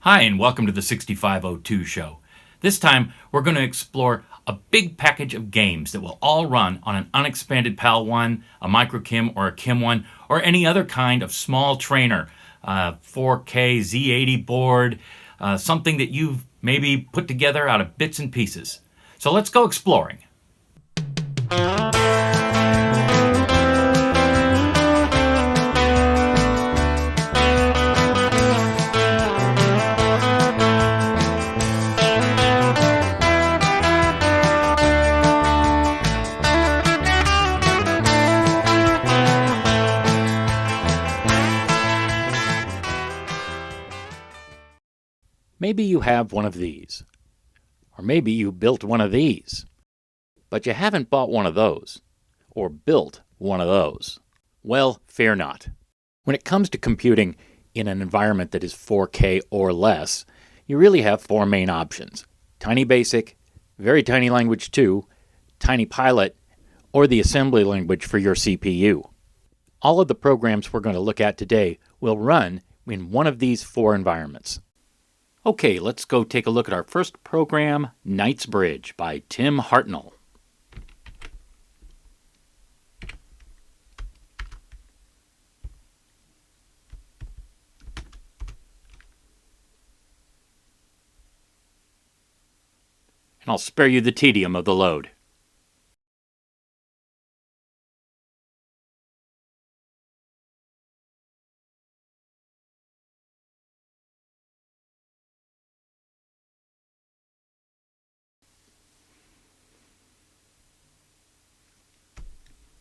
Hi, and welcome to the 6502 show. This time, we're going to explore a big package of games that will all run on an unexpanded PAL 1, a microkim, or a Kim 1, or any other kind of small trainer, 4K Z80 board, something that you've maybe put together out of bits and pieces. So let's go exploring. Maybe you have one of these. Or maybe you built one of these. But you haven't bought one of those. Or built one of those. Well, fear not. When it comes to computing in an environment that is 4K or less, you really have four main options. Tiny Basic, Very Tiny Language 2, Tiny Pilot, or the assembly language for your CPU. All of the programs we're going to look at today will run in one of these four environments. Okay, let's go take a look at our first program, Knightsbridge by Tim Hartnell. And I'll spare you the tedium of the load.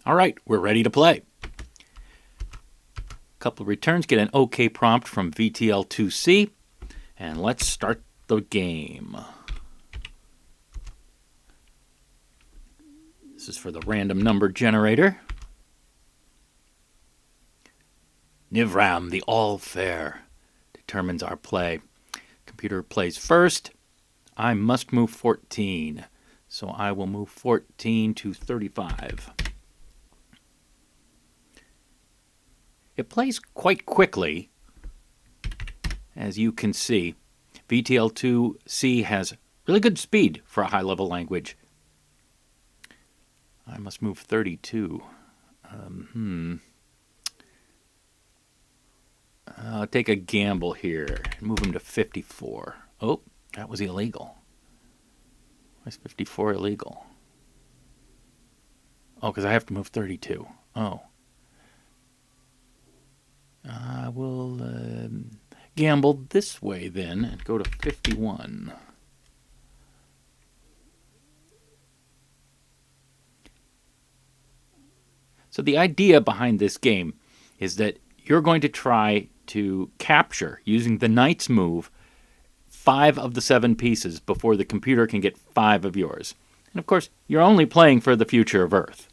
All right, we're ready to play. Couple of returns, get an OK prompt from VTL2C, and let's start the game. This is for the random number generator. Nivram, the all-fair, determines our play. Computer plays first. I must move 14, so I will move 14 to 35. It plays quite quickly, as you can see. VTL2C has really good speed for a high-level language. I must move 32. I'll take a gamble here and move him to 54. Oh, that was illegal. Why is 54 illegal? Oh, because I have to move 32. Oh. I will gamble this way then and go to 51. So the idea behind this game is that you're going to try to capture, using the knight's move, 5 of the 7 pieces before the computer can get 5 of yours. And of course, you're only playing for the future of Earth.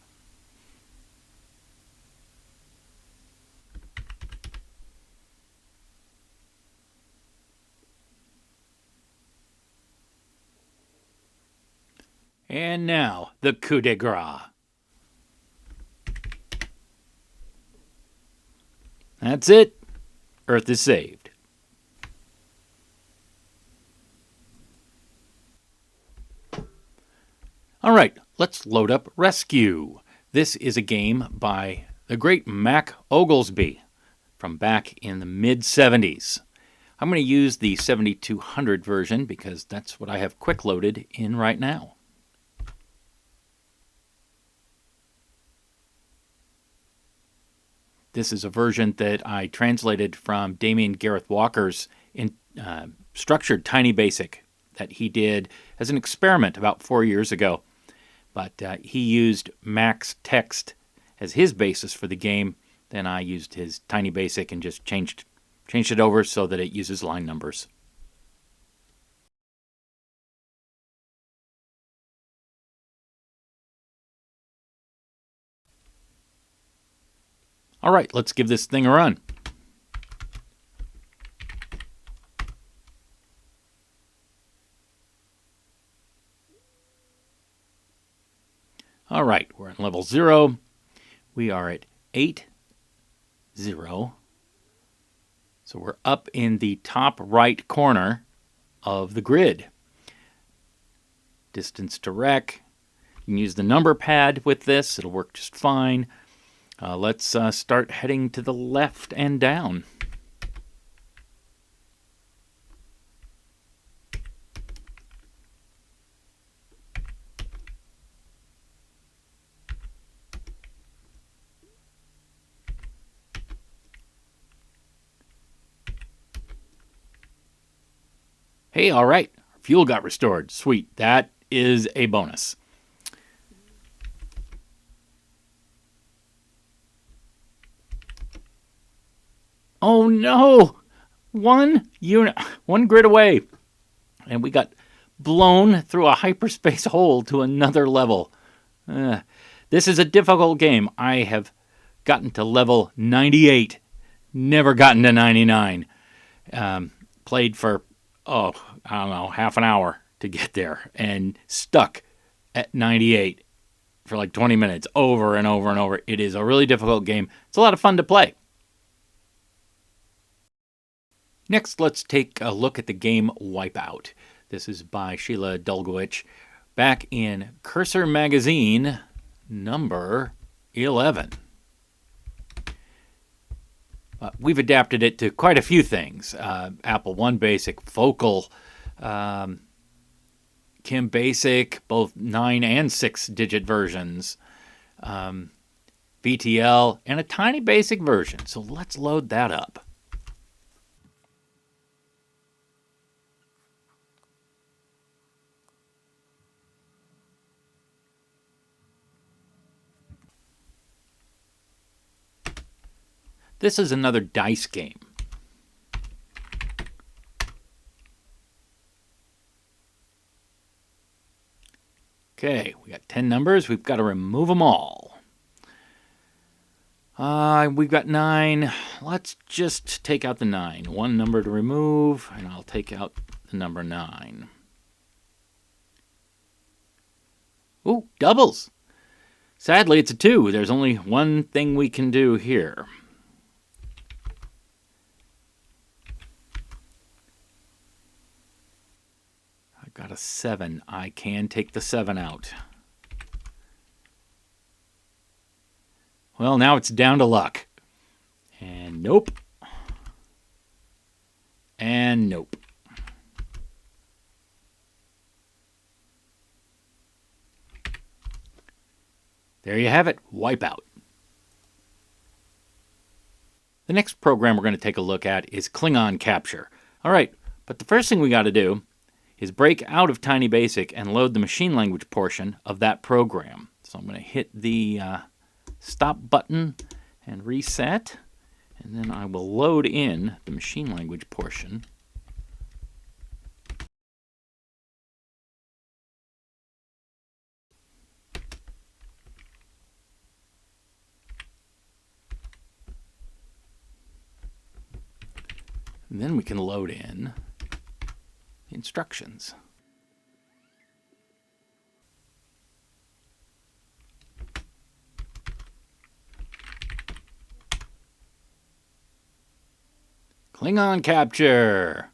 And now, the coup de grace. That's it. Earth is saved. All right, let's load up Rescue. This is a game by the great Mac Oglesby from back in the mid-70s. I'm going to use the 7200 version because that's what I have quick loaded in right now. This is a version that I translated from Damien Gareth Walker's structured Tiny Basic that he did as an experiment about 4 years ago. But he used Mac's text as his basis for the game. Then I used his Tiny Basic and just changed it over so that it uses line numbers. All right, let's give this thing a run. All right, we're on level 0. We are at 8, 0, So we're up in the top right corner of the grid. Distance to rec. You can use the number pad with this. It'll work just fine. Let's start heading to the left and down. Hey, all right. Fuel got restored. Sweet. That is a bonus. Oh no! One grid away. And we got blown through a hyperspace hole to another level. This is a difficult game. I have gotten to level 98. Never gotten to 99. Played for, I don't know, half an hour to get there. And stuck at 98 for like 20 minutes over and over and over. It is a really difficult game. It's a lot of fun to play. Next, let's take a look at the game Wipeout. This is by Sheila Dulgowich, back in Cursor Magazine, number 11. We've adapted it to quite a few things. Apple One Basic, Focal, Kim Basic, both 9 and 6-digit versions, VTL, and a tiny basic version. So let's load that up. This is another dice game. Okay, we got 10 numbers. We've got to remove them all. We've got 9. Let's just take out the 9. One number to remove, and I'll take out the number 9. Ooh, doubles. Sadly, it's a 2. There's only one thing we can do here. Got a 7. I can take the 7 out. Well, now it's down to luck. And nope. And nope. There you have it. Wipeout. The next program we're going to take a look at is Klingon Capture. All right, but the first thing we got to do is break out of Tiny Basic and load the machine language portion of that program. So I'm going to hit the stop button and reset, and then I will load in the machine language portion. And then we can load in the instructions. Klingon Capture.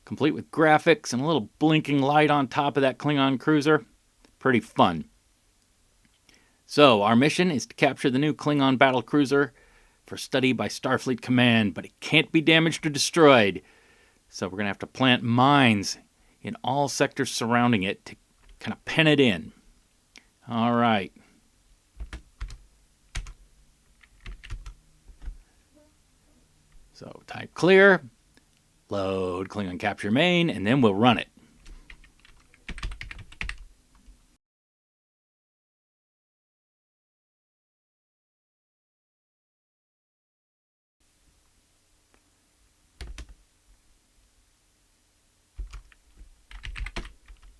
Complete with graphics and a little blinking light on top of that Klingon cruiser. Pretty fun. So, our mission is to capture the new Klingon battle cruiser for study by Starfleet Command, but it can't be damaged or destroyed. So we're going to have to plant mines in all sectors surrounding it to kind of pen it in. All right. So type clear, load Klingon Capture main, and then we'll run it.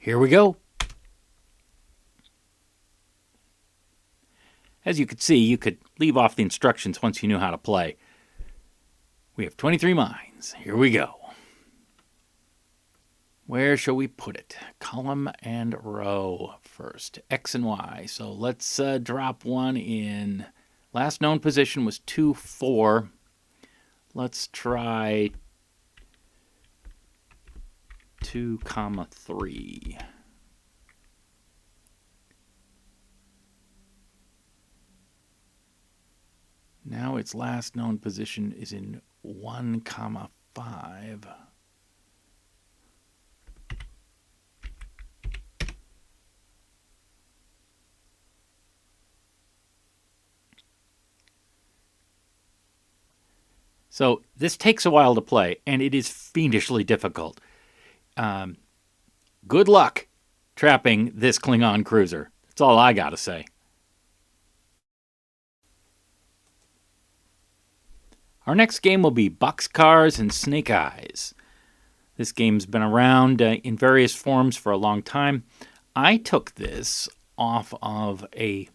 Here we go. As you could see, you could leave off the instructions once you knew how to play. We have 23 mines. Here we go. Where shall we put it? Column and row first. X and Y. So let's drop one in. Last known position was 2, 4. Let's try 2, 3. Now its last known position is in 1, 5. So this takes a while to play, and it is fiendishly difficult. Good luck trapping this Klingon cruiser. That's all I gotta say. Our next game will be Boxcars and Snake Eyes. This game's been around in various forms for a long time. I took this off of a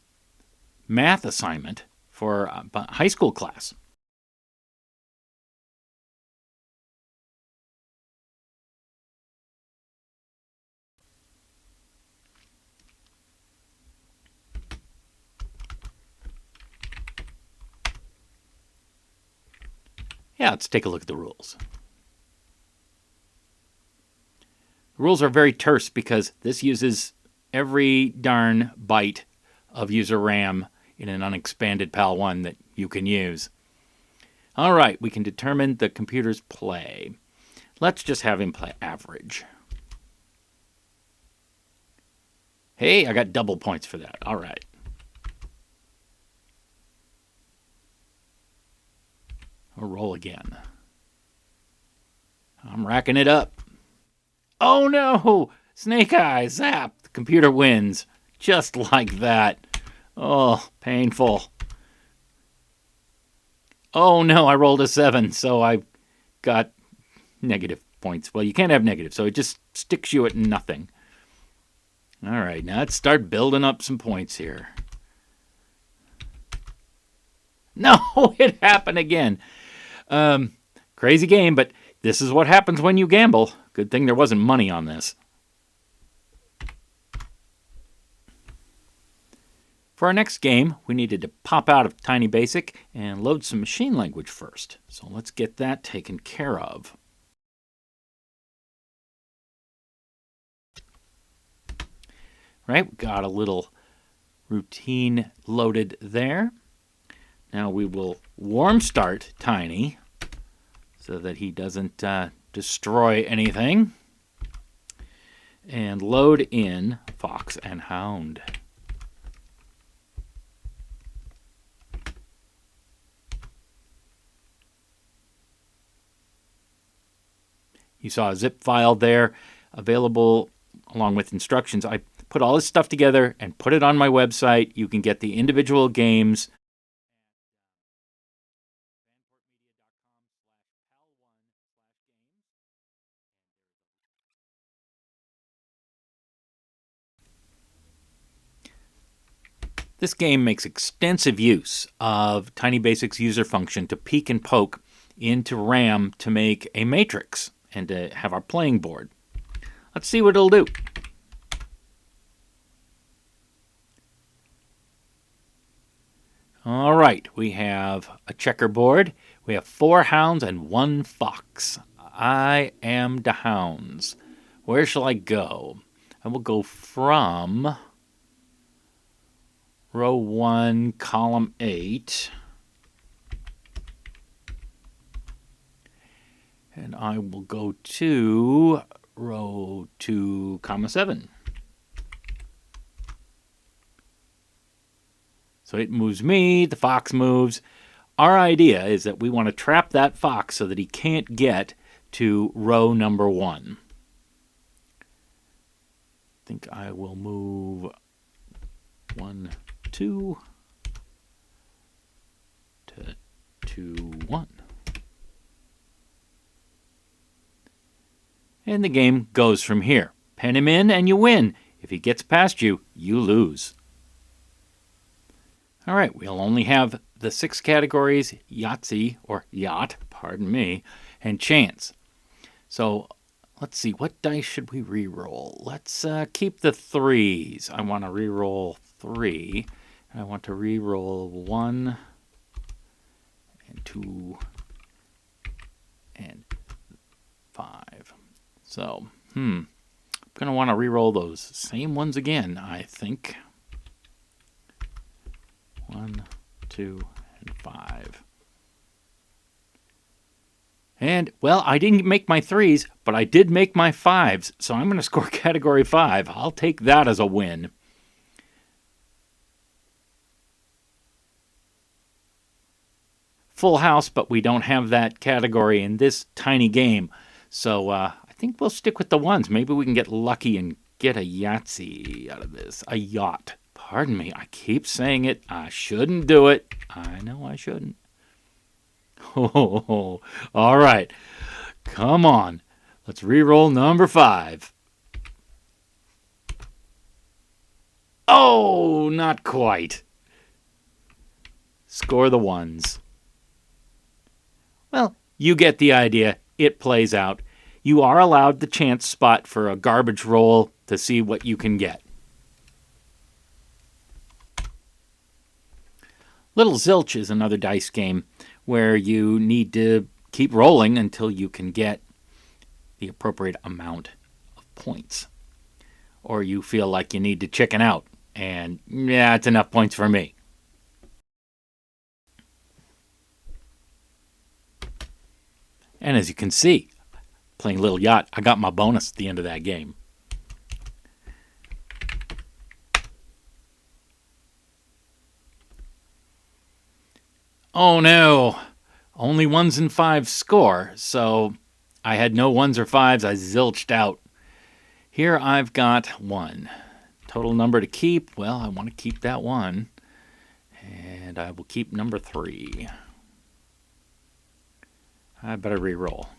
math assignment for a high school class. Yeah, let's take a look at the rules. The rules are very terse because this uses every darn byte of user RAM in an unexpanded PAL 1 that you can use. All right, we can determine the computer's play. Let's just have him play average. Hey, I got double points for that. All right. I'll roll again. I'm racking it up. Oh no! Snake Eyes, zap! The computer wins. Just like that. Oh, painful. Oh no, I rolled a 7, so I got negative points. Well, you can't have negative, so it just sticks you at nothing. All right, now let's start building up some points here. No, it happened again. Crazy game, but this is what happens when you gamble. Good thing there wasn't money on this. For our next game, we needed to pop out of Tiny Basic and load some machine language first. So let's get that taken care of. Right, we got a little routine loaded there. Now we will warm start Tiny so that he doesn't destroy anything. And load in Fox and Hound. You saw a zip file there available along with instructions. I put all this stuff together and put it on my website. You can get the individual games. This game makes extensive use of Tiny Basic's user function to peek and poke into RAM to make a matrix and to have our playing board. Let's see what it'll do. All right, we have a checkerboard. We have 4 hounds and 1 fox. I am the hounds. Where shall I go? I will go from row 1, column 8. And I will go to row 2, comma 7. So it moves me, the fox moves. Our idea is that we want to trap that fox so that he can't get to row number 1. I think I will move 1, 2 to 2, 1. And the game goes from here. Pen him in and you win. If he gets past you, you lose. All right, we'll only have the 6 categories, Yahtzee, or Yacht, pardon me, and Chance. So let's see, what dice should we re-roll? Let's keep the 3s. I want to re-roll 3. I want to re-roll 1 and 2 and 5. So, I'm going to want to re-roll those same ones again, I think. 1, 2, and 5. And, well, I didn't make my 3s, but I did make my 5s, so I'm going to score category 5. I'll take that as a win. Full house, but we don't have that category in this tiny game. So I think we'll stick with the 1s. Maybe we can get lucky and get a Yahtzee out of this. A yacht. Pardon me, I keep saying it. I shouldn't do it. I know I shouldn't. Oh, all right. Come on. Let's re-roll number 5. Oh, not quite. Score the 1s. Well, you get the idea. It plays out. You are allowed the chance spot for a garbage roll to see what you can get. Lil Zilch is another dice game where you need to keep rolling until you can get the appropriate amount of points. Or you feel like you need to chicken out, and yeah, it's enough points for me. And as you can see, playing Lil Yawt, I got my bonus at the end of that game. Oh no, only 1s and 5s score, so I had no 1s or 5s, I zilched out. Here I've got 1. Total number to keep, well, I want to keep that 1. And I will keep number 3. I better re-roll.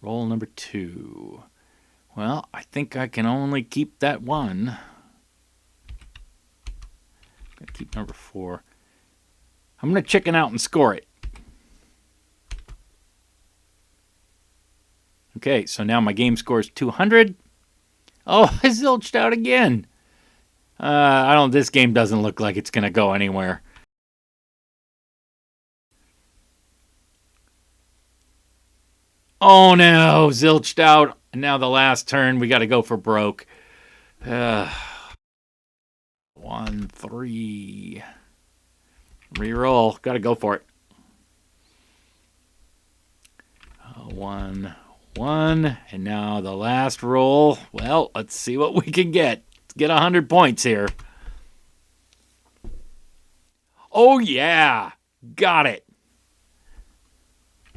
Roll number 2. Well, I think I can only keep that 1. I'm going to keep number 4. I'm going to chicken out and score it. Okay, so now my game score is 200. Oh, I zilched out again. This game doesn't look like it's going to go anywhere. Oh no, zilched out. And now the last turn, we got to go for broke. 1, 3. Reroll. Got to go for it. 1, 1. And now the last roll. Well, let's see what we can get. Let's get 100 points here. Oh yeah, got it.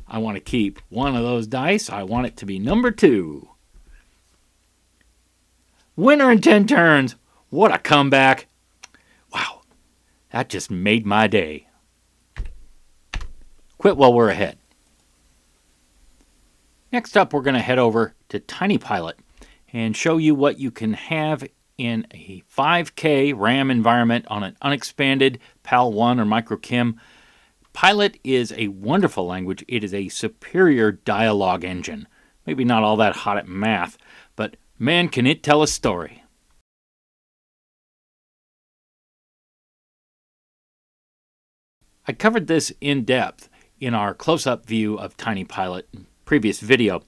I want to keep one of those dice. I want it to be number 2. Winner in 10 turns. What a comeback. Wow, that just made my day. Quit while we're ahead. Next up, we're going to head over to TinyPilot and show you what you can have in a 5K RAM environment on an unexpanded PAL 1 or MicroKim. Pilot is a wonderful language. It is a superior dialogue engine. Maybe not all that hot at math, but man, can it tell a story. I covered this in depth in our close-up view of TinyPilot previous video,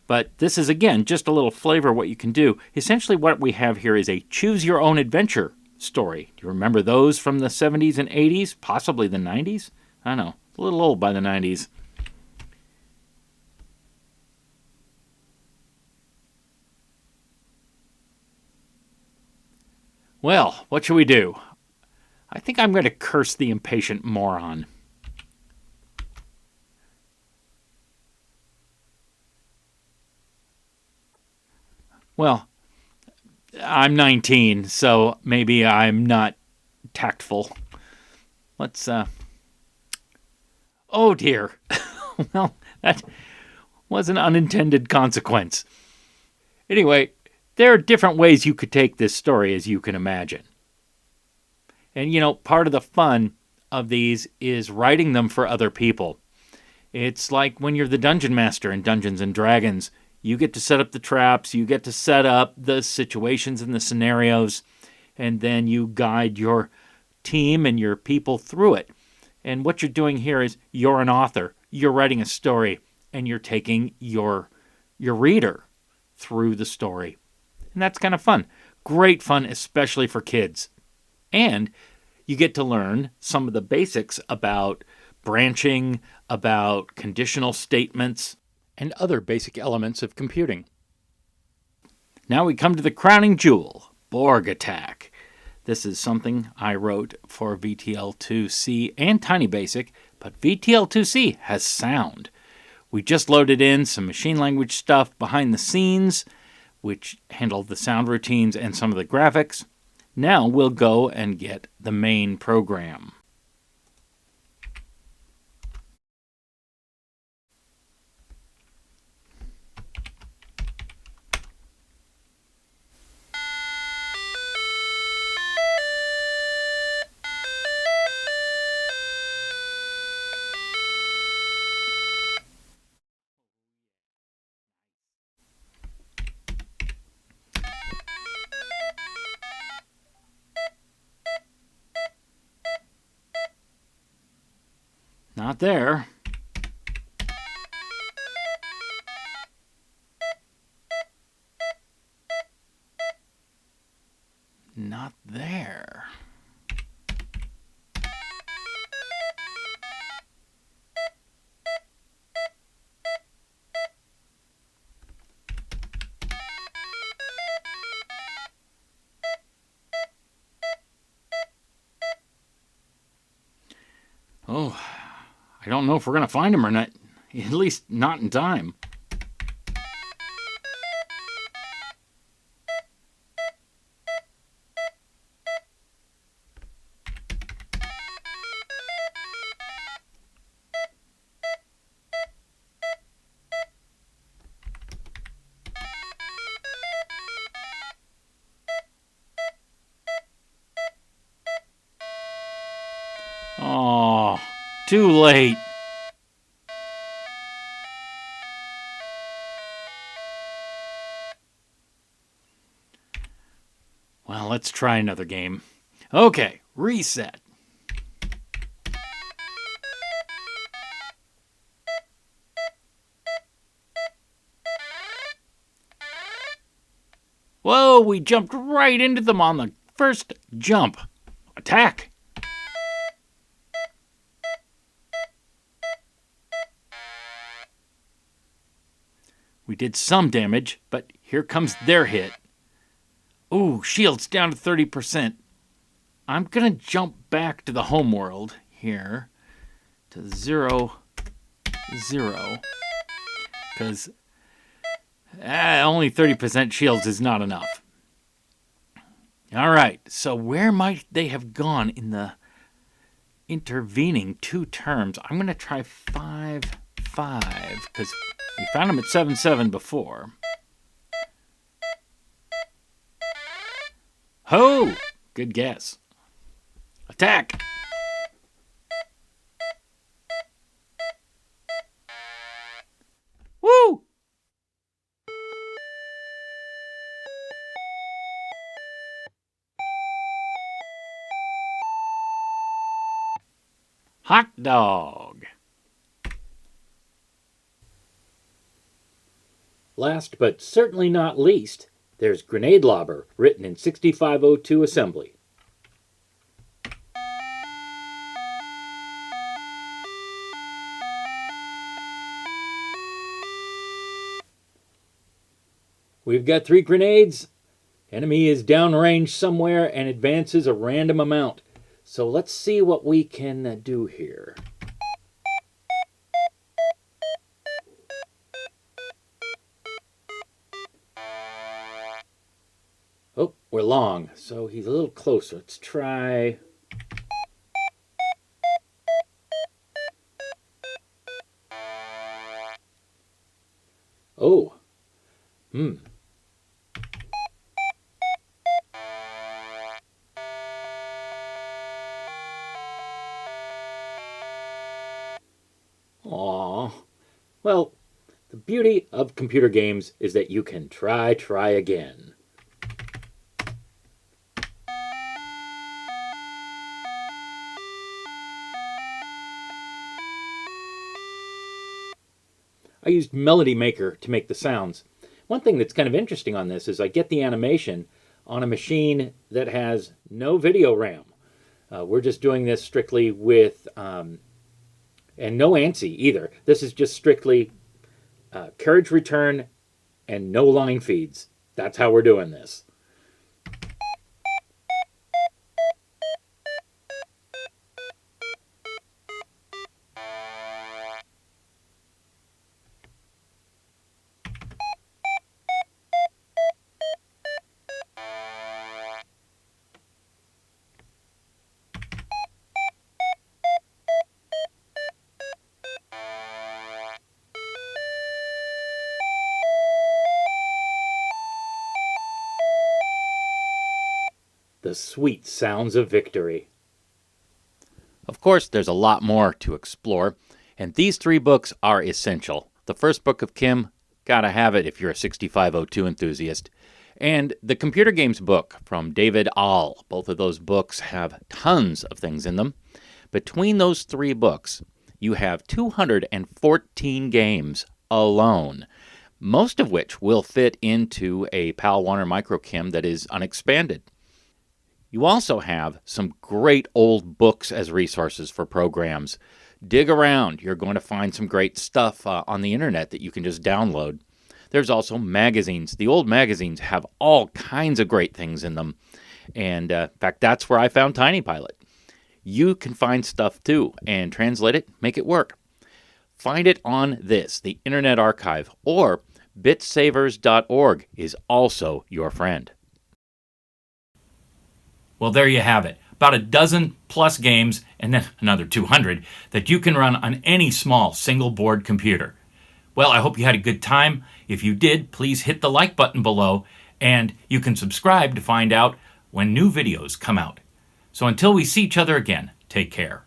but this is again just a little flavor of what you can do. Essentially what we have here is a choose-your-own-adventure story. Do you remember those from the 70s and 80s, possibly the 90s? I know, a little old by the 90s. Well, what should we do? I think I'm going to curse the impatient moron. Well, I'm 19, so maybe I'm not tactful. Let's, Oh dear. Well, that was an unintended consequence. Anyway, there are different ways you could take this story, as you can imagine. And, you know, part of the fun of these is writing them for other people. It's like when you're the dungeon master in Dungeons and Dragons. You get to set up the traps, you get to set up the situations and the scenarios, and then you guide your team and your people through it. And what you're doing here is you're an author. you're writing a story and you're taking your reader through the story. And that's kind of fun. Great fun, especially for kids. And you get to learn some of the basics about branching, about conditional statements, and other basic elements of computing. Now we come to the crowning jewel, Borg Attack. This is something I wrote for VTL2C and Tiny Basic, but VTL2C has sound. We just loaded in some machine language stuff behind the scenes, which handled the sound routines and some of the graphics. Now we'll go and get the main program. Not there. Not there. Oh, I don't know if we're going to find him or not. At least not in time. Oh, too late. Well, let's try another game. Okay, reset. Whoa, we jumped right into them on the first jump. Attack. We did some damage, but here comes their hit. Ooh, shield's down to 30%. I'm going to jump back to the home world here to 0, 0. Because only 30% shields is not enough. All right, so where might they have gone in the intervening two terms? I'm going to try 5, 5, because we found them at 7, 7 before. Ho! Good guess. Attack! Woo! Hot dog. Last but certainly not least, there's Grenade Lobber, written in 6502 assembly. We've got 3 grenades. Enemy is downrange somewhere and advances a random amount. So let's see what we can do here. Oh, we're long, so he's a little closer. Let's try... Oh. Aw. Well, the beauty of computer games is that you can try again. I used Melody Maker to make the sounds. One thing that's kind of interesting on this is I get the animation on a machine that has no video RAM. We're just doing this strictly with, and no ANSI either. This is just strictly carriage return and no line feeds. That's how we're doing this. The sweet sounds of victory. Of course, there's a lot more to explore, and these 3 books are essential. The first book of Kim, gotta have it if you're a 6502 enthusiast. And the computer games book from David Ahl. Both of those books have tons of things in them. Between those 3 books, you have 214 games alone, most of which will fit into a PAL 1 or MicroKim that is unexpanded. You also have some great old books as resources for programs. Dig around. You're going to find some great stuff on the internet that you can just download. There's also magazines. The old magazines have all kinds of great things in them. And in fact, that's where I found Tiny Pilot. You can find stuff too and translate it, make it work. Find it on the Internet Archive, or bitsavers.org is also your friend. Well, there you have it. About a dozen plus games, and then another 200 that you can run on any small single board computer. Well, I hope you had a good time. If you did, please hit the like button below, and you can subscribe to find out when new videos come out. So until we see each other again, take care.